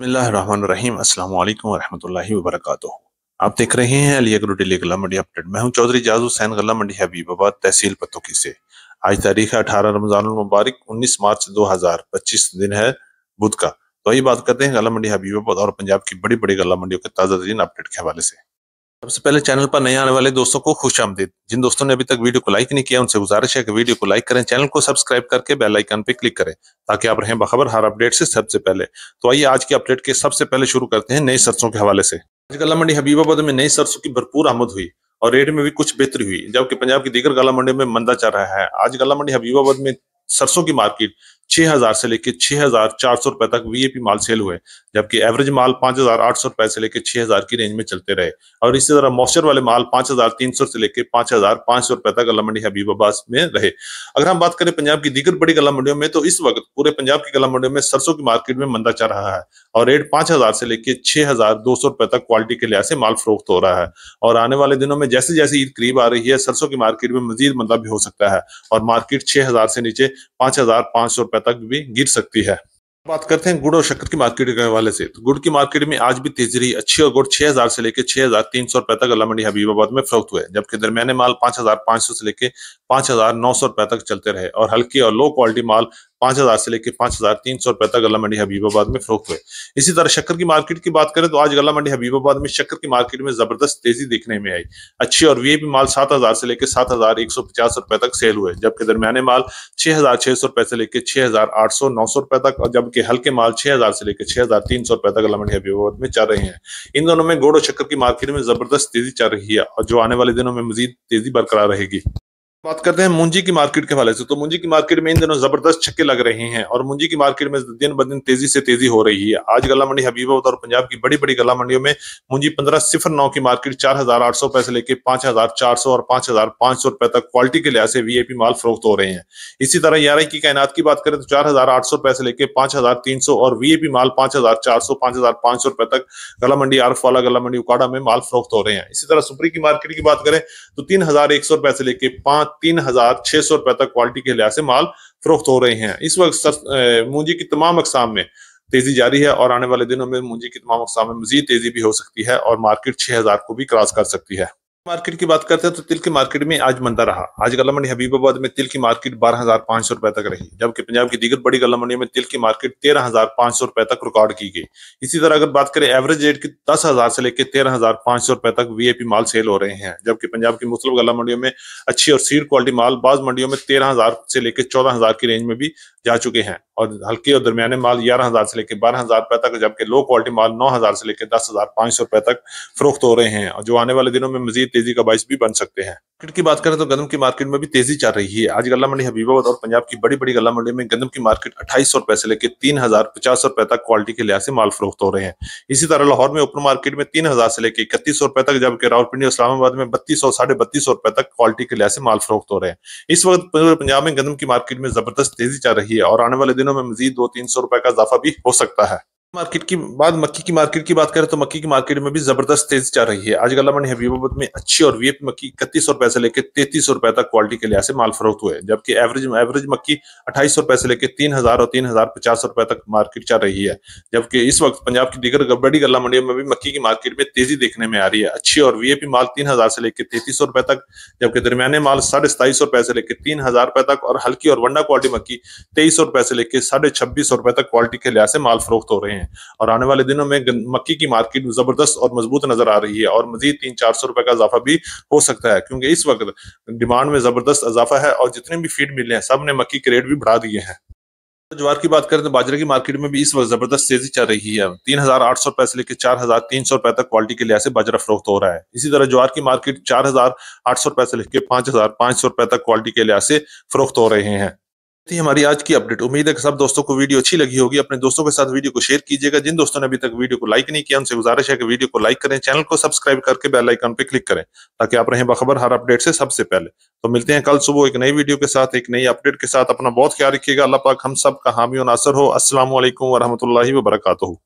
बिस्मिल्लाहिर्रहमानिर्रहीम। अस्सलाम वालेकुम वरहमतुल्लाहि वबरकातुहू। आप देख रहे हैं अली एग्रो डेली गल्ला मंडी अपडेट। मैं हूं चौधरी जाज़ हुसैन, गल्ला मंडी हबीबाबाद, तहसील पतोकी से। आज तारीख है 18 रमजानुल मुबारक 19 मार्च 2025, दिन है बुध का। तो आइए बात करते हैं गल्ला मंडी हबीबाबाद और पंजाब की बड़ी बड़ी गल्ला मंडियों के ताज़ा तरीन अपडेट के हवाले से। सबसे पहले चैनल पर नए आने वाले दोस्तों को खुश आमदीद। जिन दोस्तों ने अभी तक वीडियो को लाइक नहीं किया उनसे गुजारिश है कि वीडियो को लाइक करें, चैनल को सब्सक्राइब करके बेल आइकन पे क्लिक करें ताकि आप रहें बाखबर हर अपडेट से सबसे पहले। तो आइए आज के अपडेट के सबसे पहले शुरू करते हैं नई सरसों के हवाले से। आज गल्ला मंडी हबीबाबाद में नई सरसों की भरपूर आमद हुई और रेट में भी कुछ बेहतरी हुई, जबकि पंजाब की दीगर गल्ला मंडियों में मंदा चल रहा है। आज गल्ला मंडी हबीबाबाद में सरसों की मार्केट 6000 से लेकर 6400 रुपए तक वीएपी माल सेल हुए, जबकि एवरेज माल 5800 रुपए से लेकर 6000 की रेंज में चलते रहे। और इसी तरह मॉइस्चर वाले माल 5300 से लेकर 5500 रुपए तक गल्ला मंडी हबीबाबाद में रहे। अगर हम बात करें पंजाब की दीगर बड़ी गल्ला मंडियों में, तो इस वक्त पूरे पंजाब की गल्ला मंडियों में सरसों की मार्केट में मंदा चल रहा है और रेट 5000 से लेकर 6200 रुपए तक क्वालिटी के लिहाज से माल फरोख्त हो रहा है। और आने वाले दिनों में जैसे जैसे ईद करीब आ रही है, सरसों की मार्केट में मजीद मंदा भी हो सकता है और मार्केट 6000 से नीचे 5500 रुपए तक भी गिर सकती है। बात करते हैं गुड़ और शक्कर की मार्केट के हवाले से। तो गुड़ की मार्केट में आज भी तेजी रही अच्छी और गुड़ 6000 से लेकर 6300 रुपए तक गल्ला मंडी हबीबाबाद में फरोख्त हुए, जबकि दरमियाने माल 5500 से लेकर 5900 रुपए तक चलते रहे और हल्की और लो क्वालिटी माल 5000 से लेकर 5300 रुपए तक गल्ला मंडी हबीबाबाद में फरोख्त हुए। इसी तरह शक्कर की मार्केट की बात करें तो आज गल्ला मंडी हबीबाबाद में शक्कर की मार्केट में जबरदस्त तेजी देखने में आई। अच्छी और वीआईपी माल 7000 से लेकर 7150 रुपए तक सेल हुए, जबकि दरमियाने माल 6600 रुपए से लेकर 6800 900 रुपए तक, और जबकि हल्के माल 6000 से लेकर 6300 रुपए तक गल्ला मंडी हबीबाबाद में चल रहे हैं। इन दोनों में गुड़ और शक्कर की मार्केट में जबरदस्त तेजी चल रही है और जो आने वाले दिनों में मजीद तेजी बरकरार रहेगी। बात करते हैं मुंजी की मार्केट के हवाले से। तो मुंजी की मार्केट में इन दिनों जबरदस्त छक्के लग रहे हैं और मुंजी की मार्केट में दिन ब दिन तेजी से तेजी हो रही है। आज गल्ला मंडी हबीबाबाद और पंजाब की बड़ी बड़ी गल्ला मंडियों में मुंजी 1509 की मार्केट 4800 रुपए से लेकर 5400 और 5500 रुपए तक क्वालिटी के लिहाज से वीआईपी माल फरोख्त हो रहे हैं। इसी तरह याराई की कायनात की बात करें तो 4800 रुपए से लेकर 5300 और वीआईपी माल 5400 5500 रुपए तक गल्ला मंडी आरफ वाला गल्ला मंडी उकाड़ा में माल फरोख्त हो रहे हैं। इसी तरह सुपरी की मार्केट की बात करें तो 3100 रुपए से लेकर 3600 रुपए तक क्वालिटी के लिहाज से माल फरोख्त हो रहे हैं। इस वक्त मूंजी की तमाम अकसाम में तेजी जारी है और आने वाले दिनों में मूंजी की तमाम अकसाम में मजीद तेजी भी हो सकती है और मार्केट 6000 को भी क्रॉस कर सकती है। मार्केट की बात करते हैं तो तिल की मार्केट में आज मंदा रहा। आज गल्ला मंडी हबीबाबाद में तिल की मार्केट 12500 रुपए तक रही, जबकि पंजाब की दीगर बड़ी गल्ला मंडियों में तिल की मार्केट 13500 रुपए तक रिकॉर्ड की गई। इसी तरह अगर बात करें एवरेज रेट की 10000 से लेकर 13500 रुपए तक वीआईपी माल सेल हो रहे हैं, जबकि पंजाब की मुख्तलिफ गल्ला मंडियों में अच्छी और सीड क्वालिटी माल बाज मंडियों में 13000 से लेकर 14000 की रेंज में भी जा चुके हैं और हल्के और दरमियाने माल 11000 से लेकर 12000 रुपए तक, जबकि लो क्वालिटी माल 9000 से लेकर 10500 रुपए तक फरोख्त हो रहे हैं और जो आने वाले दिनों में मजीद तेजी का बाइस भी बन सकते हैं। मार्केट की बात करें तो गंदम की मार्केट में भी तेजी चल रही है। आज गल्ला मंडी हबीबाबाद और पंजाब की बड़ी बड़ी गल्ला मंडी में गंदम की मार्केट 2800 रुपए से लेकर 3050 रुपए तक क्वालिटी के लिहाज से माल फरोख्त हो रहे हैं। इसी तरह लाहौर में ओपन मार्केट में 3000 से लेकर 3100 रुपए तक, जबकि रावलपिंडी और इस्लामाबाद में 3200 3250 रुपए तक क्वालिटी के लिहाज से माल फरोख्त हो रहे हैं। इस वक्त पंजाब में गंदम की मार्केट में जबरदस्त तेजी चल रही है और आने वाले दिनों में मजीद 200-300 रुपए का इजाफा भी हो सकता है। मार्केट की बाद मक्की की मार्केट की बात करें तो मक्की की मार्केट में भी जबरदस्त तेजी चल रही है। आज गल्ला मंडी हबीबाबाद में अच्छी और वीआईपी मक्की 3100 रुपए से लेकर 3300 रुपए तक क्वालिटी के लिहाज से माल फरोख्त हुए, जबकि एवरेज मक्की 2800 रुपए से लेकर 3000 और 3050 रुपए तक मार्केट चल रही है। जबकि इस वक्त पंजाब की दीगर बड़ी गल्ला मंडियों में भी मक्की की मार्केट में तेजी देखने में आ रही है। अच्छी और वीआईपी माल 3000 से लेकर 3300 रुपए तक, जबकि दरमियाने माल 2750 रुपए से लेकर 3000 रुपए तक और हल्की और वंडा क्वालिटी मक्की 2300 रुपए से लेकर 2650 रुपए तक क्वालिटी के लिहाज से माल फरोख्त हो रहे हैं। और आने वाले दिनों में मक्की की मार्केट जबरदस्त और मजबूत नजर आ रही है और मजीद 300-400 रुपए का इजाफा भी हो सकता है, क्योंकि इस वक्त डिमांड में जबरदस्त इजाफा है और जितने भी फीड मिले हैं सब ने मक्की के रेट भी बढ़ा दिए हैं। ज्वार की बात करें तो बाजरे की मार्केट में भी इस वक्त जबरदस्त तेजी चल रही है। 3800 रुपए से लेकर 4300 रुपए तक क्वालिटी के लिहाज से बाजरा फरोख्त हो रहा है। इसी तरह ज्वार की मार्केट 4800 रुपए से लेकर 5500 रुपए तक क्वालिटी के लिहाज से फरोख्त हो रहे हैं। थी हमारी आज की अपडेट। उम्मीद है कि सब दोस्तों को वीडियो अच्छी लगी होगी। अपने दोस्तों के साथ वीडियो को शेयर कीजिएगा। जिन दोस्तों ने अभी तक वीडियो को लाइक नहीं किया उनसे गुजारिश है कि वीडियो को लाइक करें, चैनल को सब्सक्राइब करके बेल आइकन पे क्लिक करें ताकि आप रहें बाखबर हर अपडेट से सबसे पहले। तो मिलते हैं कल सुबह एक नई वीडियो के साथ, एक नई अपडेट के साथ। अपना बहुत ख्याल रखिएगा। अल्लाह पाक हम सब का हामी और नासर हो। अस्सलाम वालेकुम वरहमतुल्लाहि वबरकातुहू।